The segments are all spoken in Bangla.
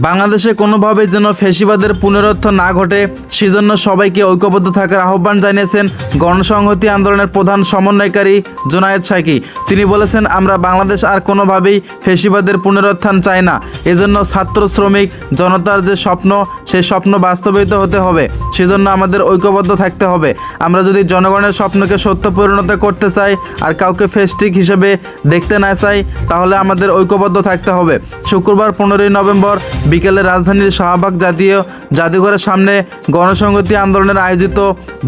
বাংলাদেশে কোনোভাবেই যেন ফ্যাসিবাদের পুনরুত্থান না ঘটে সেজন্য সবাইকে ঐক্যবদ্ধ থাকার আহ্বান জানিয়েছেন গণসংহতি আন্দোলনের প্রধান সমন্বয়কারী জুনায়েদ সাকি। তিনি বলেছেন, আমরা বাংলাদেশ আর কোনোভাবেই ফ্যাসিবাদের পুনরুত্থান চাই না। এজন্য ছাত্র, শ্রমিক, জনতার যে স্বপ্ন, সেই স্বপ্ন বাস্তবায়িত হতে হবে। সেজন্য আমাদের ঐক্যবদ্ধ থাকতে হবে। আমরা যদি জনগণের স্বপ্নকে সত্য পরিণত করতে চাই আর কাউকে ফ্যাসিস্ট হিসেবে দেখতে না চাই, তাহলে আমাদের ঐক্যবদ্ধ থাকতে হবে। শুক্রবার 15ই নভেম্বর বিকেলে রাজধানীর শাহবাগ জাতীয় জাদুঘরের সামনে গণসংহতি আন্দোলনের আয়োজিত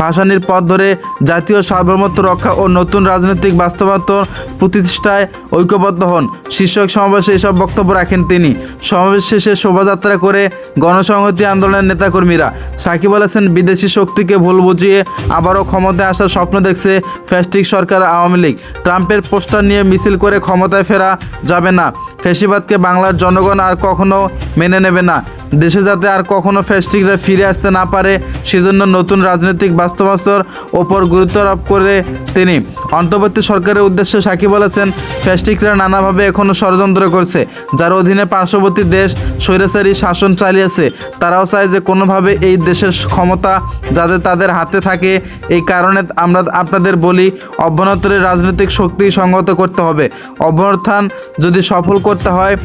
ভাসানির পথ ধরে জাতীয় সার্বভৌমত্ব রক্ষা ও নতুন রাজনৈতিক বাস্তবতা প্রতিষ্ঠায় ঐক্যবদ্ধ হন শীর্ষক সমাবেশে এসব বক্তব্য রাখেন তিনি। সমাবেশ শেষে শোভাযাত্রা করে গণসংহতি আন্দোলনের নেতাকর্মীরা। সাকি বলেছেন, বিদেশি শক্তিকে ভুল বুঝিয়ে আবারও ক্ষমতায় আসার স্বপ্ন দেখছে ফ্যাসিস্ট সরকার আওয়ামী লীগ। ট্রাম্পের পোস্টার নিয়ে মিছিল করে ক্ষমতায় ফেরা যাবে না। ফ্যাসিবাদকে বাংলার জনগণ আর কখনো মেনে নেবে না। দেশে যাতে আর কখনো ফ্যাসিস্টরা ফিরে আসতে না পারে, সেজন্য নতুন রাজনৈতিক বাস্তবতার ওপর গুরুত্ব আরোপ করে তিনি। অন্তর্বর্তী সরকারের উদ্দেশ্যে সাকি বলেছেন, ফ্যাসিস্টরা নানাভাবে এখনও ষড়যন্ত্র করছে, যার অধীনে পার্শ্ববর্তী দেশ স্বৈরাচারী শাসন চালিয়েছে। তারাও চায় যে কোনোভাবে এই দেশের ক্ষমতা যাতে তাদের হাতে থাকে। এই কারণে আমরা আপনাদের বলি, অভ্যন্তরীণ রাজনৈতিক শক্তি সংহত করতে হবে। অভ্যুত্থান যদি সফল করতে হয়,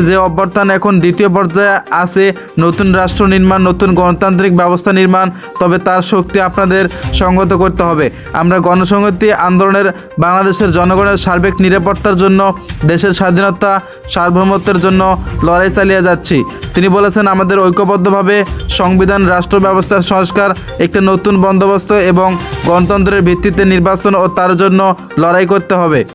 যে অভ্যুত্থান এখন দ্বিতীয় পর্যায়ে আছে, নতুন রাষ্ট্র নির্মাণ, নতুন গণতান্ত্রিক ব্যবস্থা নির্মাণ, তবে তার শক্তি আপনাদের সংহত করতে হবে। আমরা গণসংহতি আন্দোলনের বাংলাদেশের জনগণের সার্বিক নিরাপত্তার জন্য, দেশের স্বাধীনতা, সার্বভৌমত্বের জন্য লড়াই চালিয়ে যাচ্ছি। তিনি বলেছেন, আমাদের ঐক্যবদ্ধভাবে সংবিধান, রাষ্ট্র ব্যবস্থার সংস্কার, একটা নতুন বন্দোবস্ত এবং গণতন্ত্রের ভিত্তিতে নির্বাচন ও তার জন্য লড়াই করতে হবে।